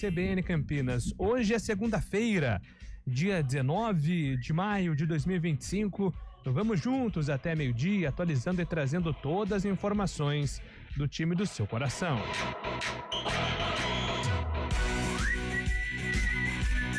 CBN Campinas. Hoje é segunda-feira, dia 19 de maio de 2025. Vamos juntos até meio-dia, atualizando e trazendo todas as informações do time do seu coração.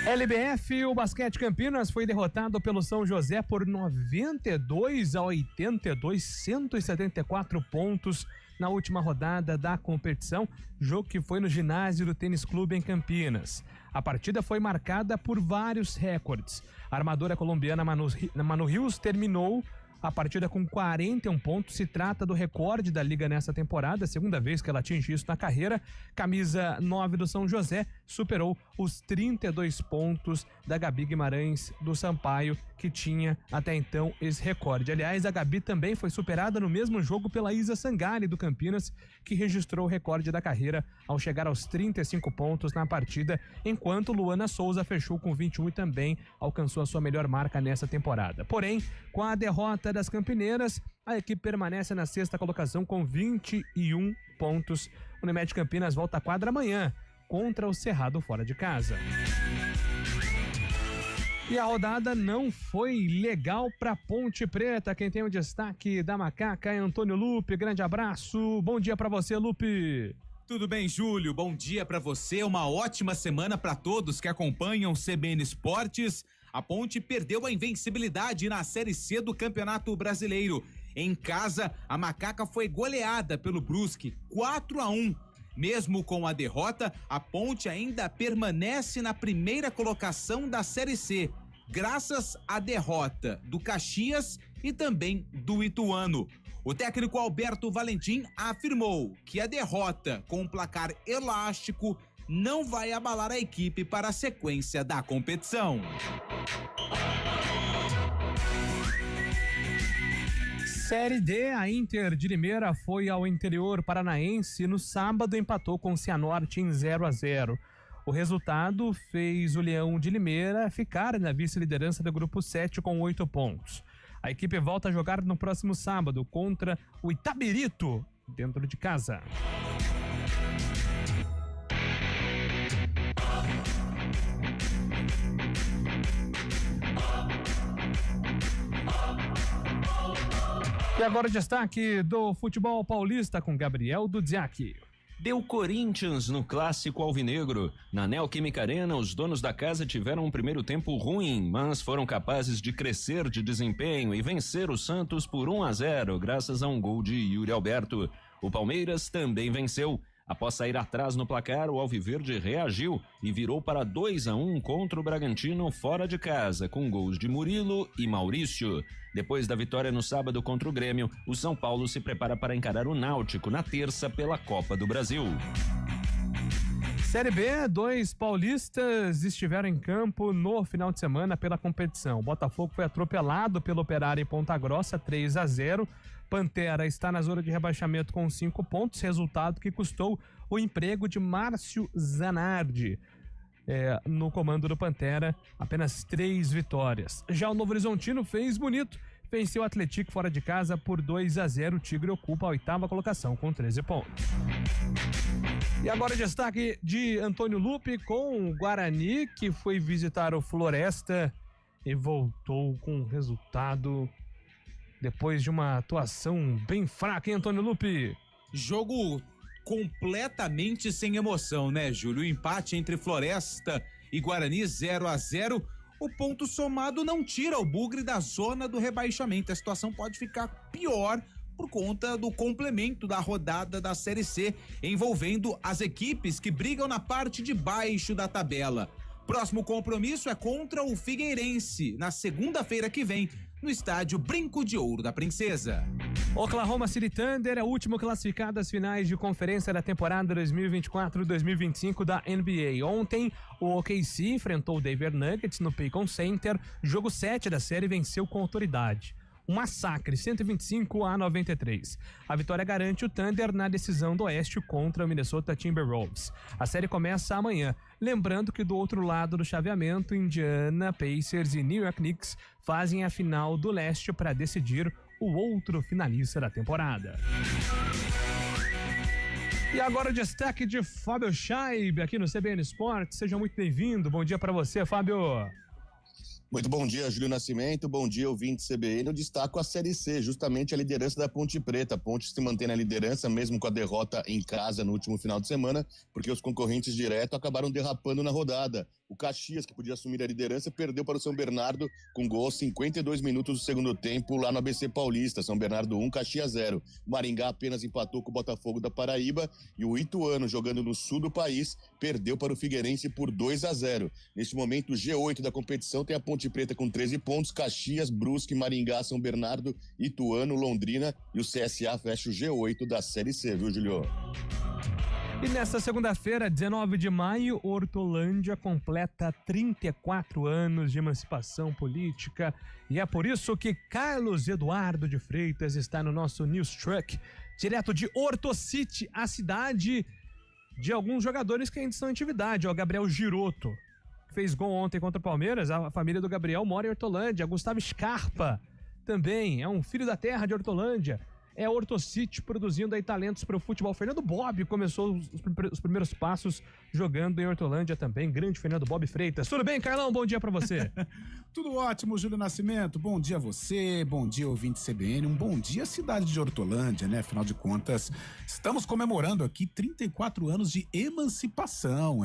LBF, o Basquete Campinas foi derrotado pelo São José por 92-82, 174 pontos na última rodada da competição, jogo que foi no ginásio do Tênis Clube em Campinas. A partida foi marcada por vários recordes. A armadora colombiana Manu Rios terminou a partida com 41 pontos, se trata do recorde da liga nessa temporada, segunda vez que ela atinge isso na carreira. Camisa 9 do São José superou os 32 pontos da Gabi Guimarães do Sampaio, que tinha até então esse recorde. Aliás, a Gabi também foi superada no mesmo jogo pela Isa Sangari do Campinas, que registrou o recorde da carreira ao chegar aos 35 pontos na partida, enquanto Luana Souza fechou com 21 e também alcançou a sua melhor marca nessa temporada. Porém, com a derrota das campineiras, a equipe permanece na sexta colocação com 21 pontos. O Unimed Campinas volta à quadra amanhã contra o Cerrado fora de casa. E a rodada não foi legal para Ponte Preta. Quem tem o destaque da Macaca é Antônio Lupe. Grande abraço. Bom dia para você, Lupe. Tudo bem, Júlio? Bom dia para você. Uma ótima semana para todos que acompanham o CBN Esportes. A Ponte perdeu a invencibilidade na Série C do Campeonato Brasileiro. Em casa, a Macaca foi goleada pelo Brusque, 4-1. Mesmo com a derrota, a Ponte ainda permanece na primeira colocação da Série C, graças à derrota do Caxias e também do Ituano. O técnico Alberto Valentim afirmou que a derrota com um placar elástico não vai abalar a equipe para a sequência da competição. Série D, a Inter de Limeira foi ao interior paranaense no sábado, empatou com o Cianorte em 0-0. O resultado fez o Leão de Limeira ficar na vice-liderança do grupo 7 com 8 pontos. A equipe volta a jogar no próximo sábado contra o Itabirito, dentro de casa. E agora o destaque do futebol paulista com Gabriel Dudziak. Deu Corinthians no clássico alvinegro. Na Neoquímica Arena, os donos da casa tiveram um primeiro tempo ruim, mas foram capazes de crescer de desempenho e vencer o Santos por 1-0, graças a um gol de Yuri Alberto. O Palmeiras também venceu. Após sair atrás no placar, o Alviverde reagiu e virou para 2-1 contra o Bragantino fora de casa, com gols de Murilo e Maurício. Depois da vitória no sábado contra o Grêmio, o São Paulo se prepara para encarar o Náutico na terça pela Copa do Brasil. Série B, 2 paulistas estiveram em campo no final de semana pela competição. O Botafogo foi atropelado pelo Operário em Ponta Grossa, 3-0. Pantera está na zona de rebaixamento com 5 pontos, resultado que custou o emprego de Márcio Zanardi. No comando do Pantera, apenas 3 vitórias. Já o Novo Horizontino fez bonito, venceu o Atlético fora de casa por 2-0. O Tigre ocupa a 8ª colocação com 13 pontos. E agora o destaque de Antônio Lupe com o Guarani, que foi visitar o Floresta e voltou com resultado depois de uma atuação bem fraca, hein, Antônio Lupe? Jogo completamente sem emoção, né, Júlio? O empate entre Floresta e Guarani 0-0. O ponto somado não tira o Bugre da zona do rebaixamento. A situação pode ficar pior por conta do complemento da rodada da Série C, envolvendo as equipes que brigam na parte de baixo da tabela. Próximo compromisso é contra o Figueirense, na segunda-feira que vem, no estádio Brinco de Ouro da Princesa. Oklahoma City Thunder é o último classificado às finais de conferência da temporada 2024-2025 da NBA. Ontem, o OKC enfrentou o Denver Nuggets no Paycon Center, jogo 7 da série, venceu com autoridade. Um massacre, 125-93. A vitória garante o Thunder na decisão do Oeste contra o Minnesota Timberwolves. A série começa amanhã. Lembrando que do outro lado do chaveamento, Indiana Pacers e New York Knicks fazem a final do Leste para decidir o outro finalista da temporada. E agora o destaque de Fábio Scheib aqui no CBN Esportes. Seja muito bem-vindo. Bom dia para você, Fábio. Muito bom dia, Júlio Nascimento. Bom dia, ouvinte CBN. Eu destaco a Série C, justamente a liderança da Ponte Preta. A Ponte se mantém na liderança, mesmo com a derrota em casa no último final de semana, porque os concorrentes direto acabaram derrapando na rodada. O Caxias, que podia assumir a liderança, perdeu para o São Bernardo com gol aos 52 minutos do segundo tempo lá no ABC Paulista. São Bernardo 1, Caxias 0. O Maringá apenas empatou com o Botafogo da Paraíba e o Ituano, jogando no sul do país, perdeu para o Figueirense por 2-0. Neste momento, o G8 da competição tem a Ponte Preta com 13 pontos, Caxias, Brusque, Maringá, São Bernardo, Ituano, Londrina e o CSA fecha o G8 da Série C, viu, Julio? E nesta segunda-feira, 19 de maio, Hortolândia completa 34 anos de emancipação política. E é por isso que Carlos Eduardo de Freitas está no nosso News Truck, direto de Horto City, a cidade de alguns jogadores que ainda estão em atividade. O Gabriel Giroto, que fez gol ontem contra o Palmeiras. A família do Gabriel mora em Hortolândia. Gustavo Scarpa também é um filho da terra de Hortolândia. É Horto City produzindo aí talentos para o futebol. Fernando Bob começou os primeiros passos jogando em Hortolândia também. Grande Fernando Bob Freitas. Tudo bem, Carlão? Bom dia para você. Tudo ótimo, Júlio Nascimento. Bom dia a você, bom dia ouvinte CBN, um bom dia cidade de Hortolândia, né? Afinal de contas, estamos comemorando aqui 34 anos de emancipação.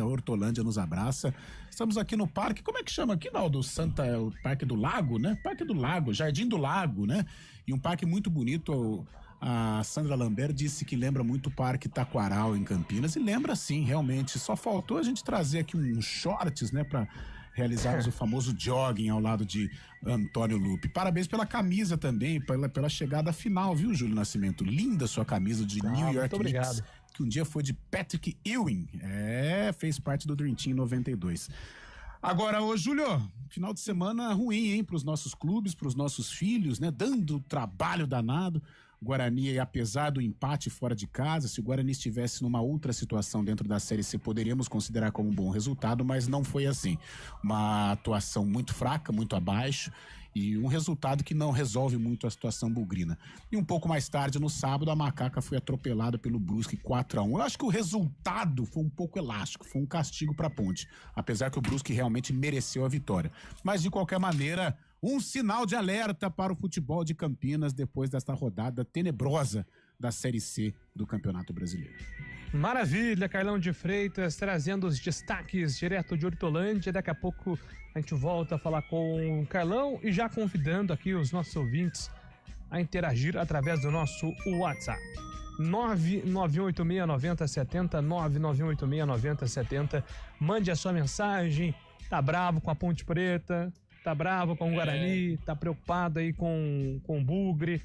Hortolândia nos abraça. Estamos aqui no parque, como é que chama aqui, Naldo? O Parque do Lago, né? Parque do Lago, Jardim do Lago, né? E um parque muito bonito. A Sandra Lambert disse que lembra muito o Parque Taquaral em Campinas, e lembra sim, realmente. Só faltou a gente trazer aqui uns shorts, né, para realizarmos o famoso jogging ao lado de Antônio Lupe. Parabéns pela camisa também, pela chegada final, viu, Júlio Nascimento? Linda sua camisa de New York Knicks, que um dia foi de Patrick Ewing. Fez parte do Dream Team 92. Agora, ô Júlio, final de semana ruim, hein, pros nossos clubes, pros nossos filhos, né, dando trabalho danado. O Guarani, apesar do empate fora de casa, se o Guarani estivesse numa outra situação dentro da Série C, poderíamos considerar como um bom resultado, mas não foi assim. Uma atuação muito fraca, muito abaixo, e um resultado que não resolve muito a situação bugrina. E um pouco mais tarde, no sábado, a Macaca foi atropelada pelo Brusque 4-1. Eu acho que o resultado foi um pouco elástico, foi um castigo para a Ponte, apesar que o Brusque realmente mereceu a vitória. Mas, de qualquer maneira, um sinal de alerta para o futebol de Campinas depois desta rodada tenebrosa da Série C do Campeonato Brasileiro. Maravilha, Carlão de Freitas trazendo os destaques direto de Hortolândia. Daqui a pouco a gente volta a falar com o Carlão e já convidando aqui os nossos ouvintes a interagir através do nosso WhatsApp. 991869070, 991869070. Mande a sua mensagem. Tá bravo com a Ponte Preta? Tá bravo com o Guarani? Tá preocupado aí com o Bugre?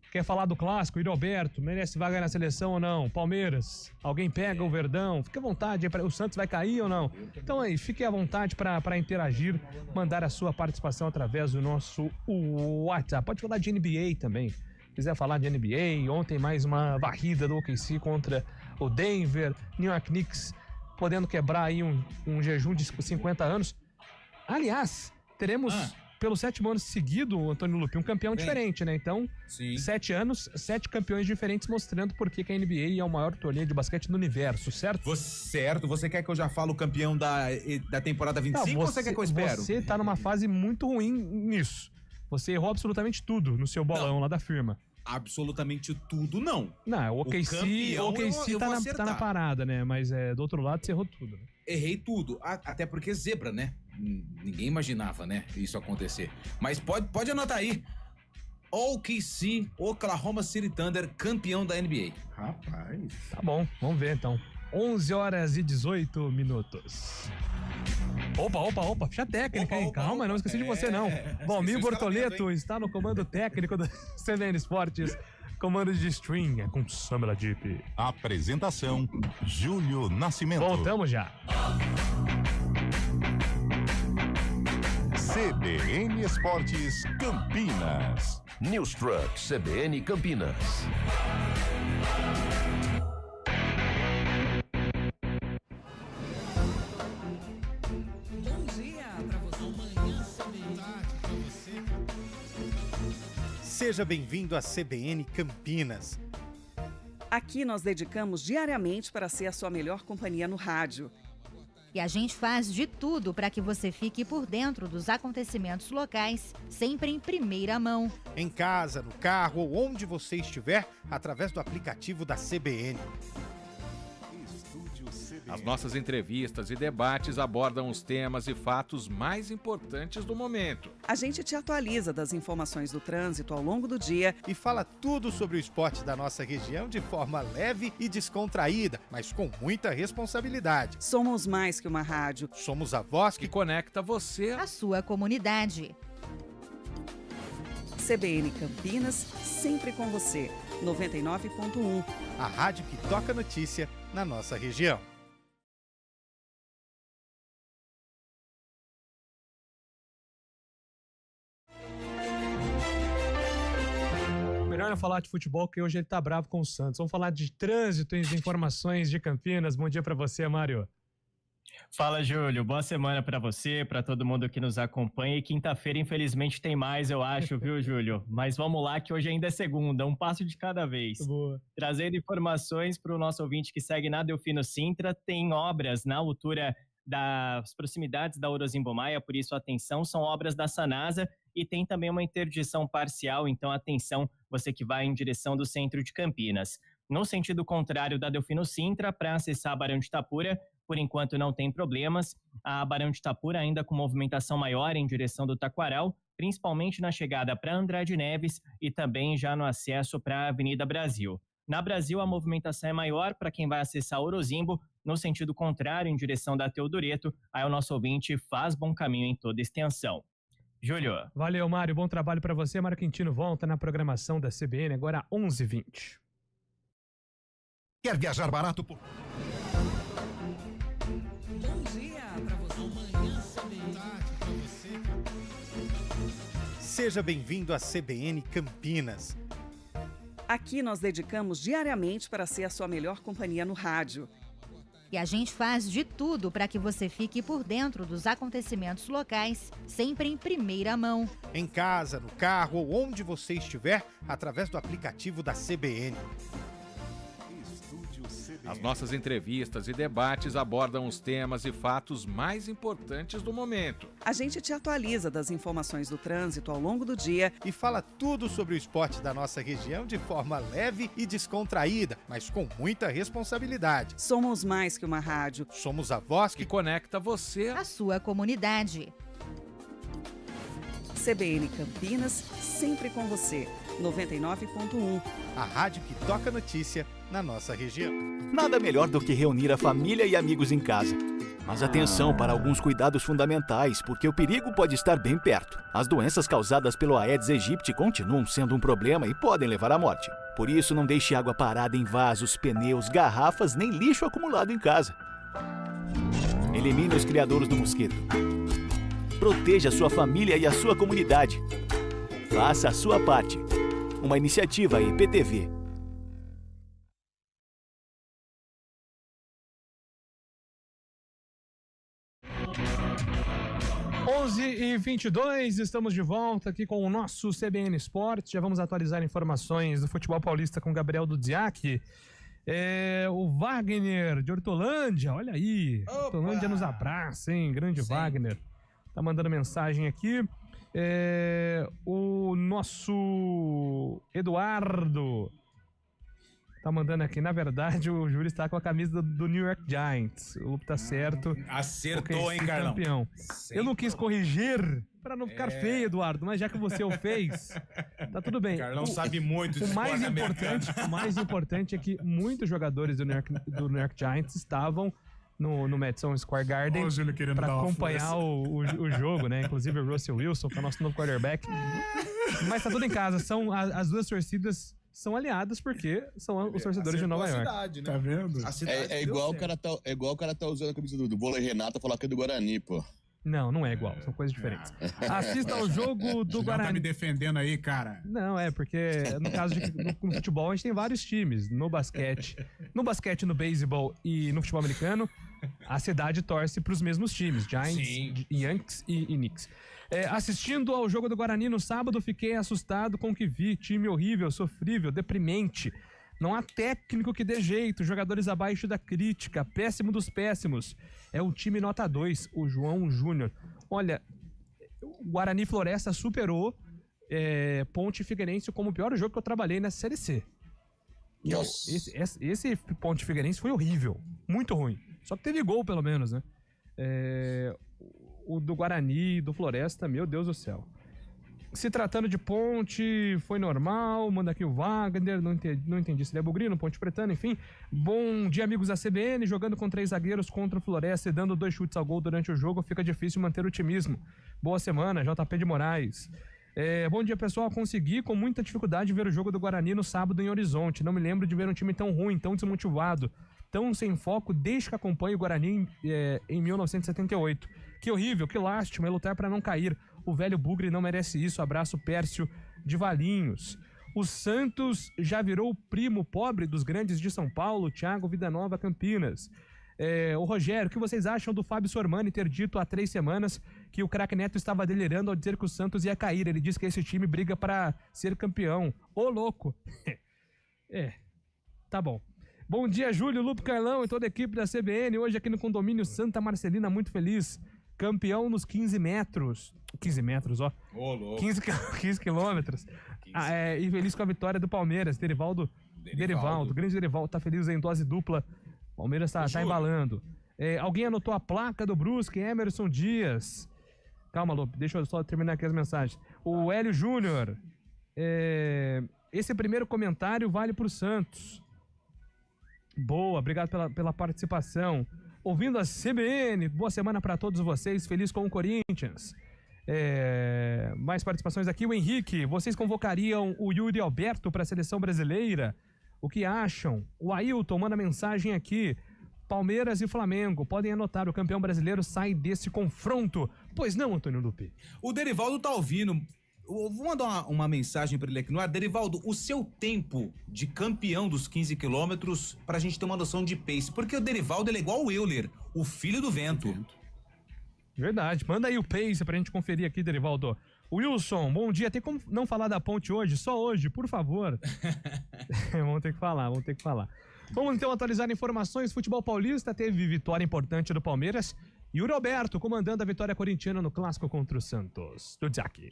Quer falar do clássico? Alberto, merece vaga na seleção ou não? Palmeiras, alguém pega o Verdão? Fique à vontade, o Santos vai cair ou não? Então aí, fique à vontade para interagir, mandar a sua participação através do nosso WhatsApp. Pode falar de NBA também. Se quiser falar de NBA, ontem mais uma varrida do OKC contra o Denver, New York Knicks podendo quebrar aí um jejum de 50 anos. Aliás, teremos pelo 7º ano seguido, Antônio Lupi, um campeão diferente, né? Então, sim, 7 anos, 7 campeões diferentes, mostrando por que a NBA é o maior torneio de basquete do universo, certo? Certo. Você quer que eu já fale o campeão da temporada 25 ou você quer que eu espero? Você tá numa fase muito ruim nisso. Você errou absolutamente tudo no seu bolão lá da firma. Absolutamente tudo, não. Não, o OKC tá na parada, né? Mas do outro lado você errou tudo. Né? Errei tudo, até porque zebra, né? Ninguém imaginava, né, isso acontecer. Mas pode anotar aí. OKC, Oklahoma City Thunder, campeão da NBA. Rapaz. Tá bom, vamos ver então. 11h18. Opa, ficha técnica, hein? Calma, não esqueci de você, não. Valmir Bortoleto está no comando técnico do CBN Esportes. Comando de string, com Samela Deep. Apresentação, Júlio Nascimento. Voltamos já. CBN Esportes Campinas. News Truck CBN Campinas. Bom dia pra você. Amanhã pra você. Seja bem-vindo à CBN Campinas. Aqui nós dedicamos diariamente para ser a sua melhor companhia no rádio. E a gente faz de tudo para que você fique por dentro dos acontecimentos locais, sempre em primeira mão. Em casa, no carro ou onde você estiver, através do aplicativo da CBN. As nossas entrevistas e debates abordam os temas e fatos mais importantes do momento. A gente te atualiza das informações do trânsito ao longo do dia E fala tudo sobre o esporte da nossa região de forma leve e descontraída, mas com muita responsabilidade. Somos mais que uma rádio. Somos a voz Que conecta você. A sua comunidade. CBN Campinas, sempre com você. 99.1. a rádio que toca notícia na nossa região. Melhor não falar de futebol, que hoje ele tá bravo com o Santos. Vamos falar de trânsito e de informações de Campinas. Bom dia pra você, Mário. Fala, Júlio. Boa semana pra você, pra todo mundo que nos acompanha. E quinta-feira, infelizmente, tem mais, eu acho, viu, Júlio? Mas vamos lá, que hoje ainda é segunda, um passo de cada vez. Boa. Trazendo informações para o nosso ouvinte que segue na Delfino Sintra, tem obras na altura das proximidades da Orozimbo Maia, por isso atenção, são obras da Sanasa e tem também uma interdição parcial, então atenção, você que vai em direção do centro de Campinas. No sentido contrário da Delfino Sintra, para acessar a Barão de Itapura, por enquanto não tem problemas. A Barão de Itapura ainda com movimentação maior em direção do Taquaral, principalmente na chegada para Andrade Neves e também já no acesso para a Avenida Brasil. Na Brasil, a movimentação é maior para quem vai acessar Orozimbo, no sentido contrário, em direção da Teodoreto, aí o nosso ouvinte faz bom caminho em toda extensão. Júlio. Valeu, Mário. Bom trabalho pra você. Mário Quintino volta na programação da CBN agora às 11h20. Quer viajar barato por... Bom dia pra você. Amanhã CBN. Tarde pra você. Seja bem-vindo à CBN Campinas. Aqui nós dedicamos diariamente para ser a sua melhor companhia no rádio. E a gente faz de tudo para que você fique por dentro dos acontecimentos locais, sempre em primeira mão. Em casa, no carro ou onde você estiver, através do aplicativo da CBN. As nossas entrevistas e debates abordam os temas e fatos mais importantes do momento. A gente te atualiza das informações do trânsito ao longo do dia E fala tudo sobre o esporte da nossa região de forma leve e descontraída, mas com muita responsabilidade. Somos mais que uma rádio. Somos a voz Que que conecta você. A sua comunidade. CBN Campinas, sempre com você. 99.1. a rádio que toca notícia na nossa região. Nada melhor do que reunir a família e amigos em casa. Mas atenção para alguns cuidados fundamentais, porque o perigo pode estar bem perto. As doenças causadas pelo Aedes aegypti continuam sendo um problema e podem levar à morte. Por isso, não deixe água parada em vasos, pneus, garrafas, nem lixo acumulado em casa. Elimine os criadouros do mosquito. Proteja a sua família e a sua comunidade. Faça a sua parte. Uma iniciativa IPTV. 11h22, estamos de volta aqui com o nosso CBN Esportes. Já vamos atualizar informações do futebol paulista com Gabriel Dudziak. O Wagner de Hortolândia, olha aí. Opa! Hortolândia nos abraça, hein? Grande Sim. Wagner. Tá mandando mensagem aqui. O nosso Eduardo tá mandando aqui. Na verdade, o Júlio está com a camisa do New York Giants. O Lupe tá certo. Acertou, hein, OKC Carlão? campeão. Eu não quis corrigir para não ficar feio, Eduardo, mas já que você o fez, tá tudo bem. Carlão sabe muito de O mais esporte importante, americano. o mais importante é que muitos jogadores do New York Giants estavam no Madison Square Garden para acompanhar o jogo, né? Inclusive o Russell Wilson, que é o nosso novo quarterback. Mas tá tudo em casa. São as duas torcidas são aliadas porque são os torcedores de Nova York. Cidade, né? Tá vendo? É igual o cara tá usando a camisa do vôlei Renata e falar que é do Guarani, pô. Não é igual, são coisas diferentes. Assista ao jogo do Não Guarani. tá me defendendo aí, cara. Não, porque no caso no futebol a gente tem vários times. No basquete, no beisebol e no futebol americano, a cidade torce para os mesmos times, Giants, Sim. Yankees e Knicks. Assistindo ao jogo do Guarani no sábado, fiquei assustado com o que vi. Time horrível, sofrível, deprimente. Não há técnico que dê jeito, jogadores abaixo da crítica, péssimo dos péssimos. É um time nota 2, o João Júnior. Olha, o Guarani Floresta superou Ponte Figueirense como o pior jogo que eu trabalhei na Série C. Esse Ponte Figueirense foi horrível, muito ruim. Só que teve gol, pelo menos, né? O do Guarani e do Floresta, meu Deus do céu. Se tratando de Ponte, foi normal. Manda aqui o Wagner, não entendi se ele é bugrino, Ponte Pretano, enfim. Bom dia, amigos da CBN. Jogando com 3 zagueiros contra o Floresta e dando 2 chutes ao gol durante o jogo, fica difícil manter o otimismo. Boa semana, JP de Moraes. Bom dia, pessoal. Consegui com muita dificuldade ver o jogo do Guarani no sábado em Horizonte. Não me lembro de ver um time tão ruim, tão desmotivado, tão sem foco desde que acompanho o Guarani em 1978. Que horrível, que lástima, é lutar para não cair. O velho Bugre não merece isso. Abraço, Pércio de Valinhos. O Santos já virou o primo pobre dos grandes de São Paulo, Thiago Vida Nova, Campinas. O Rogério, o que vocês acham do Fábio Sormani ter dito há 3 semanas que o craque Neto estava delirando ao dizer que o Santos ia cair? Ele disse que esse time briga para ser campeão. Ô, louco! Tá bom. Bom dia, Júlio, Lupo, Carlão e toda a equipe da CBN. Hoje aqui no condomínio Santa Marcelina, muito feliz. Campeão nos 15 metros. 15 metros, ó. Ô, louco. 15 quilômetros. E feliz com a vitória do Palmeiras. Derivaldo, grande Derivaldo, tá feliz em dose dupla. Palmeiras tá embalando. Alguém anotou a placa do Brusque, Emerson Dias. Calma, Lope, deixa eu só terminar aqui as mensagens. O Hélio Júnior. Esse primeiro comentário vale pro Santos. Boa, obrigado pela participação. Ouvindo a CBN, boa semana para todos vocês, feliz com o Corinthians. Mais participações aqui, o Henrique, vocês convocariam o Yuri Alberto para a seleção brasileira? O que acham? O Ailton manda mensagem aqui, Palmeiras e Flamengo, podem anotar, o campeão brasileiro sai desse confronto. Pois não, Antônio Lupi? O Derivaldo tá ouvindo. Eu vou mandar uma mensagem para ele aqui no ar. Derivaldo, o seu tempo de campeão dos 15 quilômetros, pra gente ter uma noção de pace, porque o Derivaldo ele é igual o Euler, o filho do vento. Verdade, manda aí o pace pra gente conferir aqui, Derivaldo. Wilson, bom dia, tem como não falar da Ponte hoje? Só hoje, por favor. Vamos ter que falar. Vamos então atualizar informações. Futebol paulista teve vitória importante do Palmeiras e o Roberto comandando a vitória corintiana no clássico contra o Santos. Do Jack.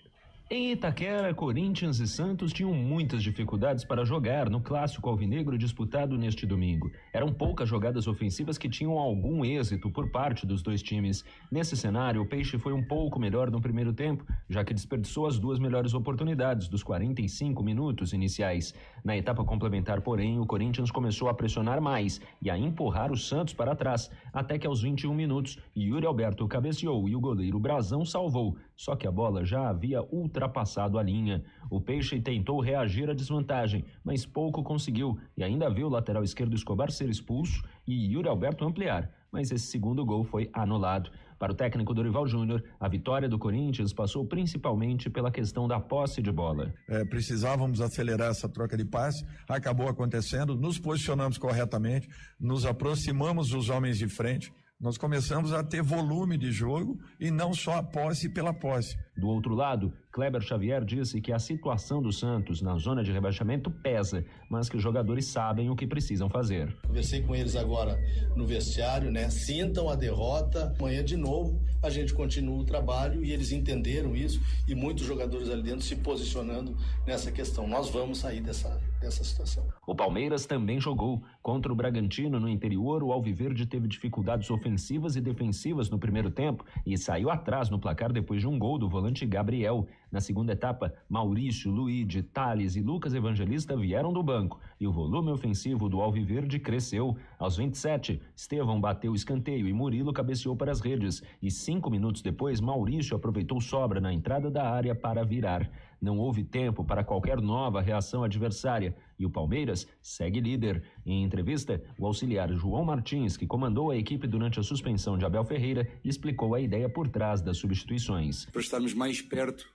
Em Itaquera, Corinthians e Santos tinham muitas dificuldades para jogar no clássico alvinegro disputado neste domingo. Eram poucas jogadas ofensivas que tinham algum êxito por parte dos dois times. Nesse cenário, o Peixe foi um pouco melhor no primeiro tempo, já que desperdiçou as 2 melhores oportunidades dos 45 minutos iniciais. Na etapa complementar, porém, o Corinthians começou a pressionar mais e a empurrar o Santos para trás, até que aos 21 minutos, Yuri Alberto cabeceou e o goleiro Brazão salvou. Só que a bola já havia ultrapassado a linha. O Peixe tentou reagir à desvantagem, mas pouco conseguiu e ainda viu o lateral esquerdo Escobar ser expulso e Yuri Alberto ampliar, mas esse segundo gol foi anulado. Para o técnico Dorival Júnior, a vitória do Corinthians passou principalmente pela questão da posse de bola. Precisávamos acelerar essa troca de passe, acabou acontecendo, nos posicionamos corretamente, nos aproximamos dos homens de frente, nós começamos a ter volume de jogo e não só a posse pela posse. Do outro lado, Kleber Xavier disse que a situação do Santos na zona de rebaixamento pesa, mas que os jogadores sabem o que precisam fazer. Conversei com eles agora no vestiário, sintam a derrota, amanhã de novo a gente continua o trabalho e eles entenderam isso e muitos jogadores ali dentro se posicionando nessa questão. Nós vamos sair dessa situação. O Palmeiras também jogou. Contra o Bragantino no interior, o Alviverde teve dificuldades ofensivas e defensivas no primeiro tempo e saiu atrás no placar depois de um gol do volante Gabriel. Na segunda etapa, Maurício, Luigi, Thales e Lucas Evangelista vieram do banco e o volume ofensivo do Alviverde cresceu. Aos 27, Estevão bateu o escanteio e Murilo cabeceou para as redes e 5 minutos depois, Maurício aproveitou sobra na entrada da área para virar. Não houve tempo para qualquer nova reação adversária e o Palmeiras segue líder. Em entrevista, o auxiliar João Martins, que comandou a equipe durante a suspensão de Abel Ferreira, explicou a ideia por trás das substituições. Para estarmos mais perto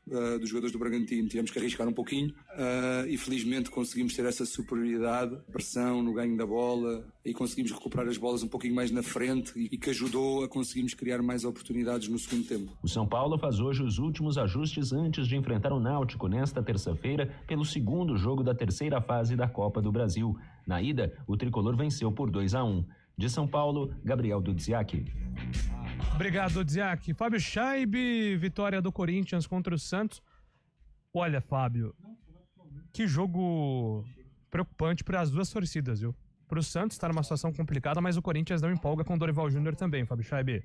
dos jogadores do Bragantino, tivemos que arriscar um pouquinho e felizmente conseguimos ter essa superioridade, pressão no ganho da bola e conseguimos recuperar as bolas um pouquinho mais na frente e que ajudou a conseguirmos criar mais oportunidades no segundo tempo. O São Paulo faz hoje os últimos ajustes antes de enfrentar o Náutico nesta terça-feira pelo segundo jogo da terceira fase fase da Copa do Brasil. Na ida, o tricolor venceu por 2-1. De São Paulo, Gabriel Dudziak. Obrigado, Dudziak. Fábio Chaib, vitória do Corinthians contra o Santos. Olha, Fábio, que jogo preocupante para as duas torcidas, viu? Para o Santos está numa situação complicada, mas o Corinthians não empolga com o Dorival Júnior também, Fábio Chaib.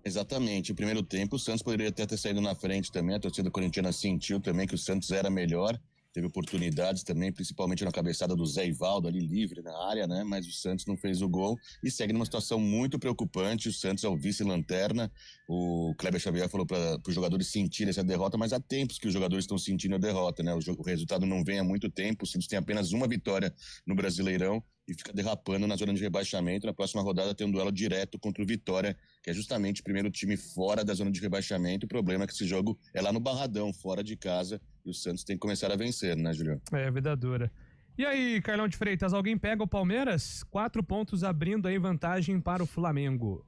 Exatamente, o primeiro tempo o Santos poderia até ter saído na frente também, a torcida corintiana sentiu também que o Santos era melhor, teve oportunidades também, principalmente na cabeçada do Zé Ivaldo ali livre na área, né? Mas o Santos não fez o gol e segue numa situação muito preocupante. O Santos é o vice-lanterna. O Kleber Xavier falou para os jogadores sentirem essa derrota, mas há tempos que os jogadores estão sentindo a derrota, né? O resultado não vem há muito tempo. O Santos tem apenas uma vitória no Brasileirão e fica derrapando na zona de rebaixamento. Na próxima rodada tem um duelo direto contra o Vitória, que é justamente o primeiro time fora da zona de rebaixamento. O problema é que esse jogo é lá no Barradão, fora de casa, e o Santos tem que começar a vencer, né, Julião? É, vida dura. E aí, Carlão de Freitas, alguém pega o Palmeiras? 4 pontos abrindo aí vantagem para o Flamengo.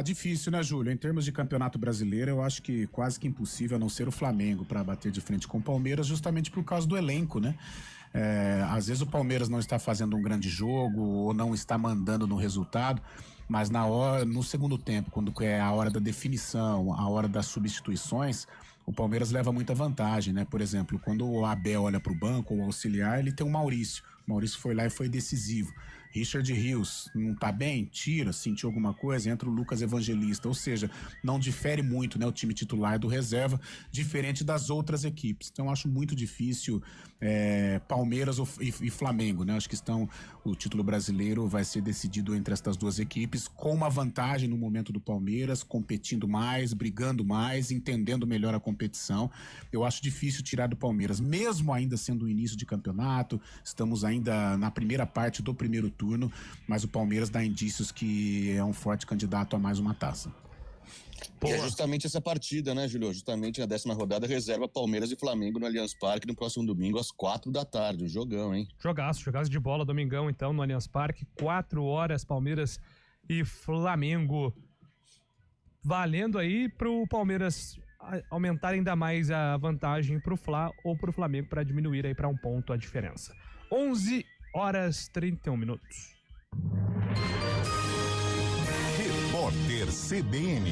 Difícil, né, Júlio? Em termos de campeonato brasileiro, eu acho que quase que impossível a não ser o Flamengo para bater de frente com o Palmeiras, justamente por causa do elenco, né? Às vezes o Palmeiras não está fazendo um grande jogo ou não está mandando no resultado, mas no segundo tempo, quando é a hora da definição, a hora das substituições, o Palmeiras leva muita vantagem, né? Por exemplo, quando o Abel olha para o banco, o auxiliar, ele tem o Maurício. O Maurício foi lá e foi decisivo. Richard Rios, não tá bem? Tira, sentiu alguma coisa, entra o Lucas Evangelista, ou seja, não difere muito, né, o time titular do reserva, diferente das outras equipes. Então acho muito difícil Palmeiras e Flamengo, né? Acho que o título brasileiro vai ser decidido entre estas duas equipes, com uma vantagem no momento do Palmeiras, competindo mais, brigando mais, entendendo melhor a competição. Eu acho difícil tirar do Palmeiras, mesmo ainda sendo o início de campeonato, estamos ainda na primeira parte do primeiro turno, mas o Palmeiras dá indícios que é um forte candidato a mais uma taça. E é justamente essa partida, né, Júlio? Justamente na 10ª rodada, reserva Palmeiras e Flamengo no Allianz Parque no próximo domingo às 4 da tarde. Um jogão, hein? Jogaço de bola, domingão então no Allianz Parque, 4 horas, Palmeiras e Flamengo. Valendo aí pro Palmeiras aumentar ainda mais a vantagem pro Fla ou pro Flamengo para diminuir aí para 1 ponto a diferença. 11h31. Repórter CBN.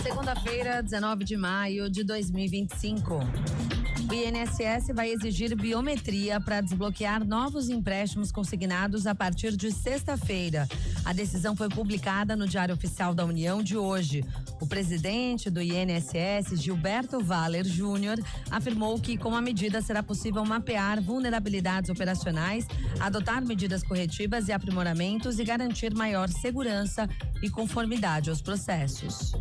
Segunda-feira, 19 de maio de 2025. O INSS vai exigir biometria para desbloquear novos empréstimos consignados a partir de sexta-feira. A decisão foi publicada no Diário Oficial da União de hoje. O presidente do INSS, Gilberto Valer Júnior, afirmou que com a medida será possível mapear vulnerabilidades operacionais, adotar medidas corretivas e aprimoramentos e garantir maior segurança e conformidade aos processos.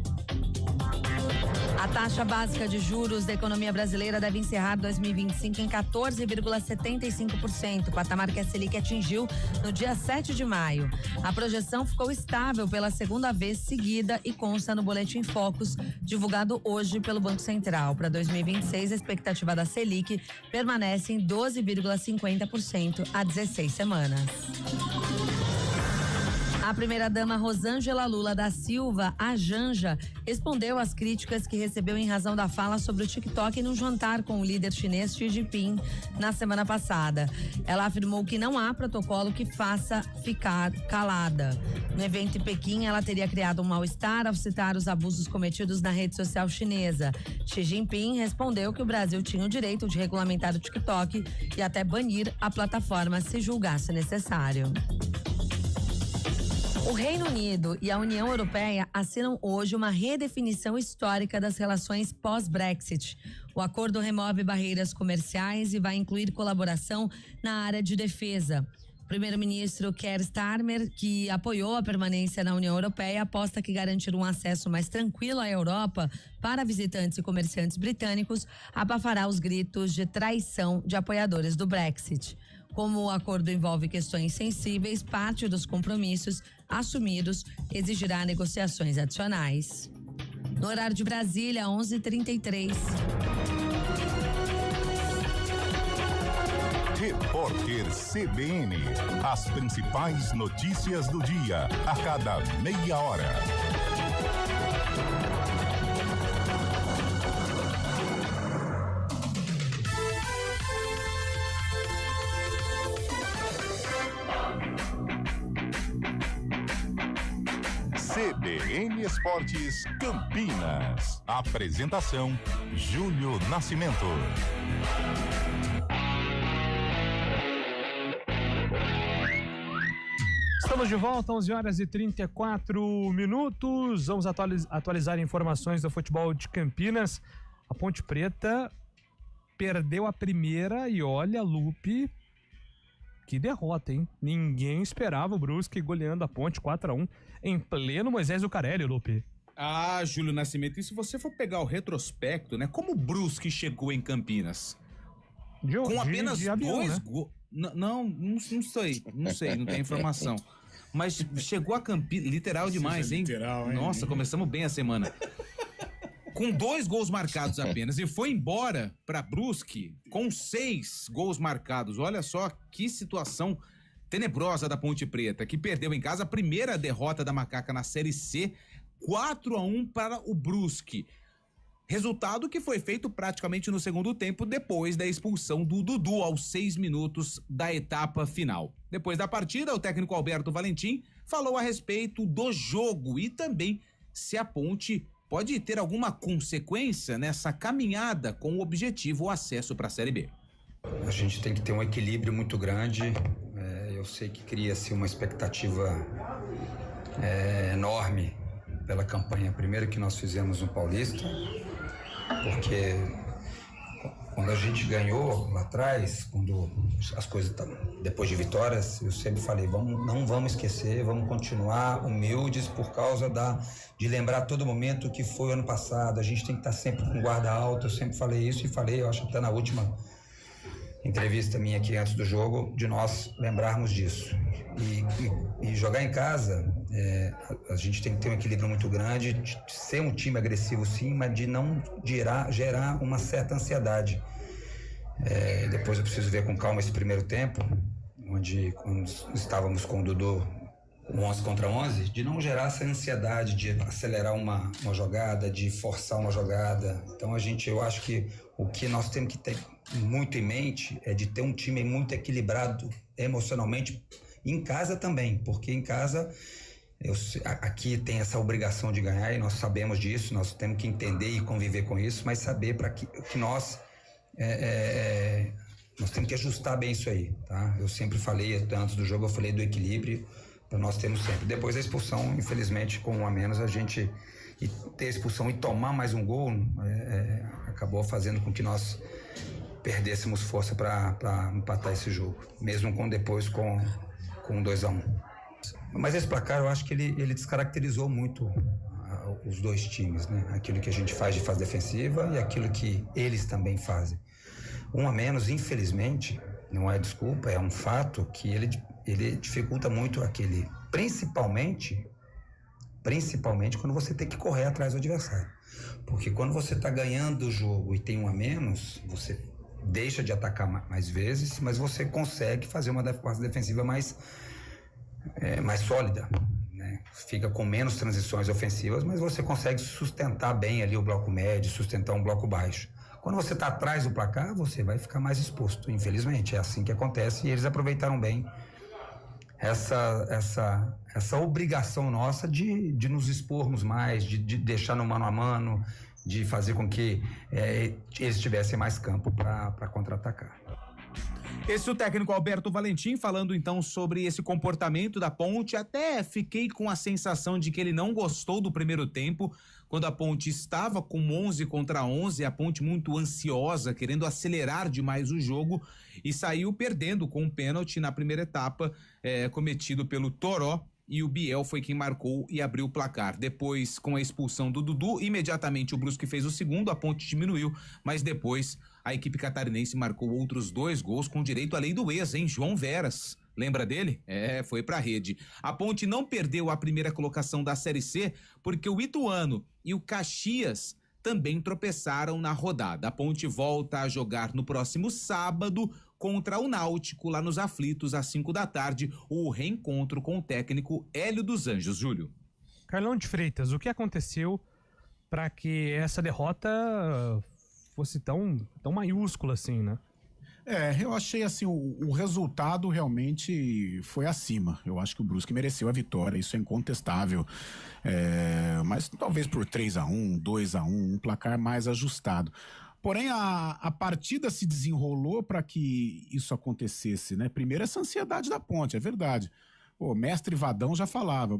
A taxa básica de juros da economia brasileira deve encerrar 2025 em 14,75%, patamar que a Selic atingiu no dia 7 de maio. A projeção ficou estável pela segunda vez seguida e consta no Boletim Focus, divulgado hoje pelo Banco Central. Para 2026, a expectativa da Selic permanece em 12,50% há 16 semanas. A primeira-dama Rosângela Lula da Silva, a Janja, respondeu às críticas que recebeu em razão da fala sobre o TikTok num jantar com o líder chinês Xi Jinping na semana passada. Ela afirmou que não há protocolo que faça ficar calada. No evento em Pequim, ela teria criado um mal-estar ao citar os abusos cometidos na rede social chinesa. Xi Jinping respondeu que o Brasil tinha o direito de regulamentar o TikTok e até banir a plataforma se julgasse necessário. O Reino Unido e a União Europeia assinam hoje uma redefinição histórica das relações pós-Brexit. O acordo remove barreiras comerciais e vai incluir colaboração na área de defesa. O primeiro-ministro Keir Starmer, que apoiou a permanência na União Europeia, aposta que garantir um acesso mais tranquilo à Europa para visitantes e comerciantes britânicos abafará os gritos de traição de apoiadores do Brexit. Como o acordo envolve questões sensíveis, parte dos compromissos assumidos exigirá negociações adicionais. No horário de Brasília, 11h33. Repórter CBN. As principais notícias do dia, a cada meia hora. CBN Esportes Campinas. Apresentação: Júlio Nascimento. Estamos de volta, 11h34. Vamos atualizar informações do futebol de Campinas. A Ponte Preta perdeu a primeira e olha, Lupe, que derrota, hein? Ninguém esperava o Brusque goleando a Ponte 4-1 em pleno Moisés Zucarelli, Lupe. Ah, Júlio Nascimento, e se você for pegar o retrospecto, né? Como o Brusque chegou em Campinas? Com apenas de avião, 2 né? gols. Não sei, não tem informação. Mas chegou a Campinas, literal demais, hein? Literal, hein? Nossa, começamos bem a semana. Com 2 gols marcados apenas e foi embora para Brusque com 6 gols marcados. Olha só que situação tenebrosa da Ponte Preta, que perdeu em casa a primeira derrota da Macaca na Série C, 4-1 para o Brusque. Resultado que foi feito praticamente no segundo tempo, depois da expulsão do Dudu aos 6 minutos da etapa final. Depois da partida, o técnico Alberto Valentim falou a respeito do jogo e também se a Ponte pode ter alguma consequência nessa caminhada com o objetivo, o acesso para a Série B. A gente tem que ter um equilíbrio muito grande. Eu sei que cria-se uma expectativa enorme pela campanha primeiro que nós fizemos no Paulista, porque quando a gente ganhou lá atrás, quando as coisas depois de vitórias, eu sempre falei, não vamos esquecer, vamos continuar humildes por causa de lembrar a todo momento que foi o ano passado. A gente tem que estar sempre com guarda alta. Eu sempre falei isso e falei, eu acho até na última entrevista minha aqui antes do jogo, de nós lembrarmos disso. E jogar em casa, a gente tem que ter um equilíbrio muito grande, de ser um time agressivo sim, mas de não gerar uma certa ansiedade. Depois eu preciso ver com calma esse primeiro tempo, onde estávamos com o Dudu 11 contra 11, de não gerar essa ansiedade de acelerar uma jogada, de forçar uma jogada. Então eu acho que o que nós temos que ter muito em mente é de ter um time muito equilibrado emocionalmente em casa também, porque em casa aqui tem essa obrigação de ganhar e nós sabemos disso, nós temos que entender e conviver com isso, mas saber para que nós temos que ajustar bem isso aí, tá? Eu sempre falei, antes do jogo eu falei do equilíbrio, para nós termos sempre. Depois da expulsão, infelizmente, com um a menos, a gente ter expulsão e tomar mais um gol acabou fazendo com que nós perdêssemos força para empatar esse jogo, mesmo depois com 2-1. Mas esse placar, eu acho que ele descaracterizou muito os dois times, né? Aquilo que a gente faz de fase defensiva e aquilo que eles também fazem. Um a menos, infelizmente, não é desculpa, é um fato que ele dificulta muito aquele, principalmente quando você tem que correr atrás do adversário. Porque quando você está ganhando o jogo e tem um a menos, você deixa de atacar mais vezes, mas você consegue fazer uma fase defensiva mais sólida, né? Fica com menos transições ofensivas, mas você consegue sustentar bem ali o bloco médio, sustentar um bloco baixo. Quando você está atrás do placar, você vai ficar mais exposto, infelizmente. É assim que acontece e eles aproveitaram bem essa obrigação nossa de nos expormos mais, de deixar no mano a mano, de fazer com que eles tivessem mais campo para contra-atacar. Esse é o técnico Alberto Valentim falando então sobre esse comportamento da Ponte. Até fiquei com a sensação de que ele não gostou do primeiro tempo, quando a Ponte estava com 11 contra 11, a Ponte muito ansiosa, querendo acelerar demais o jogo e saiu perdendo com um pênalti na primeira etapa cometido pelo Toró. E o Biel foi quem marcou e abriu o placar. Depois, com a expulsão do Dudu, imediatamente o Brusque fez o segundo, a Ponte diminuiu, mas depois a equipe catarinense marcou outros 2 gols com direito à lei do ex, hein? João Veras. Lembra dele? Foi pra rede. A Ponte não perdeu a primeira colocação da Série C porque o Ituano e o Caxias também tropeçaram na rodada. A Ponte volta a jogar no próximo sábado contra o Náutico, lá nos Aflitos, às 5 da tarde, o reencontro com o técnico Hélio dos Anjos. Júlio. Carlão de Freitas, o que aconteceu para que essa derrota fosse tão maiúscula assim, né? Eu achei assim, o resultado realmente foi acima. Eu acho que o Brusque mereceu a vitória, isso é incontestável. Mas talvez por 3-1, 2-1, um placar mais ajustado. Porém, a partida se desenrolou para que isso acontecesse, né? Primeiro, essa ansiedade da Ponte, é verdade. O mestre Vadão já falava,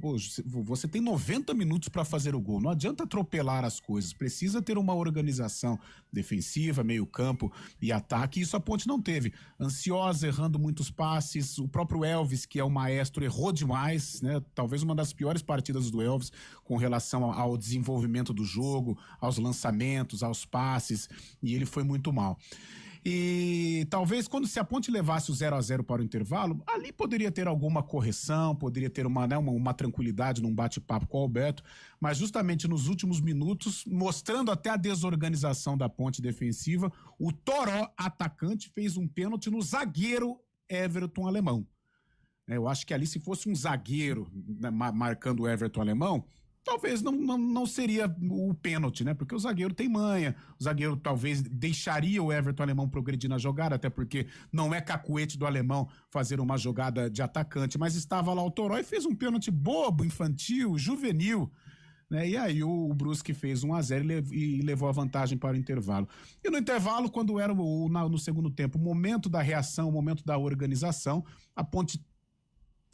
você tem 90 minutos para fazer o gol, não adianta atropelar as coisas, precisa ter uma organização defensiva, meio campo e ataque, e isso a Ponte não teve. Ansiosa, errando muitos passes, o próprio Elvis, que é o maestro, errou demais, né? Talvez uma das piores partidas do Elvis com relação ao desenvolvimento do jogo, aos lançamentos, aos passes, e ele foi muito mal. E talvez quando se a Ponte levasse o 0-0 para o intervalo, ali poderia ter alguma correção, poderia ter uma tranquilidade num bate-papo com o Alberto, mas justamente nos últimos minutos, mostrando até a desorganização da Ponte defensiva, o Toró, atacante, fez um pênalti no zagueiro Everton Alemão. Eu acho que ali, se fosse um zagueiro, né, marcando o Everton Alemão, talvez não seria o pênalti, né? Porque o zagueiro tem manha, o zagueiro talvez deixaria o Everton Alemão progredir na jogada, até porque não é cacuete do Alemão fazer uma jogada de atacante, mas estava lá o Toró e fez um pênalti bobo, infantil, juvenil, né? E aí o Brusque fez 1-0 e levou a vantagem para o intervalo. E no intervalo, quando era no segundo tempo, o momento da reação, o momento da organização, a Ponte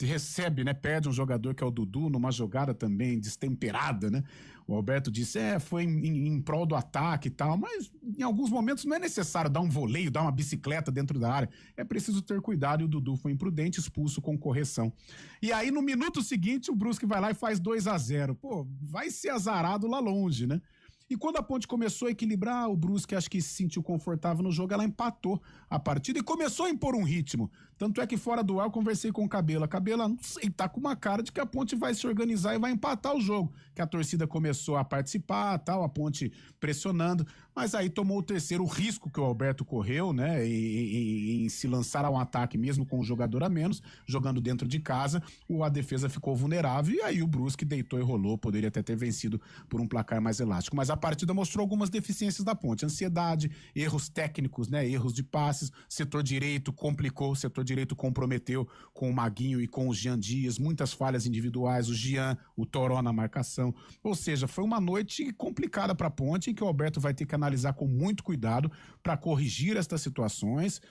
recebe, né, perde um jogador que é o Dudu numa jogada também destemperada, né? O Alberto disse, foi em prol do ataque e tal, mas em alguns momentos não é necessário dar um voleio, dar uma bicicleta dentro da área, é preciso ter cuidado, e o Dudu foi imprudente, expulso com correção. E aí no minuto seguinte o Brusque vai lá e faz 2-0, vai ser azarado lá longe, né? E quando a Ponte começou a equilibrar, o Brusque acho que se sentiu confortável no jogo, ela empatou a partida e começou a impor um ritmo. Tanto é que fora do ar eu conversei com o Cabela. Cabela, não sei, tá com uma cara de que a Ponte vai se organizar e vai empatar o jogo. Que a torcida começou a participar, tal, a Ponte pressionando, mas aí tomou o terceiro, o risco que o Alberto correu, né, em se lançar a um ataque mesmo com um jogador a menos, jogando dentro de casa, a defesa ficou vulnerável e aí o Brusque deitou e rolou, poderia até ter vencido por um placar mais elástico. Mas a partida mostrou algumas deficiências da Ponte, ansiedade, erros técnicos, né, erros de passes, setor direito complicou, setor direito comprometeu com o Maguinho e com o Jean Dias, muitas falhas individuais, o Jean, o Toró na marcação, ou seja, foi uma noite complicada para a Ponte, em que o Alberto vai ter que analisar com muito cuidado para corrigir estas situações,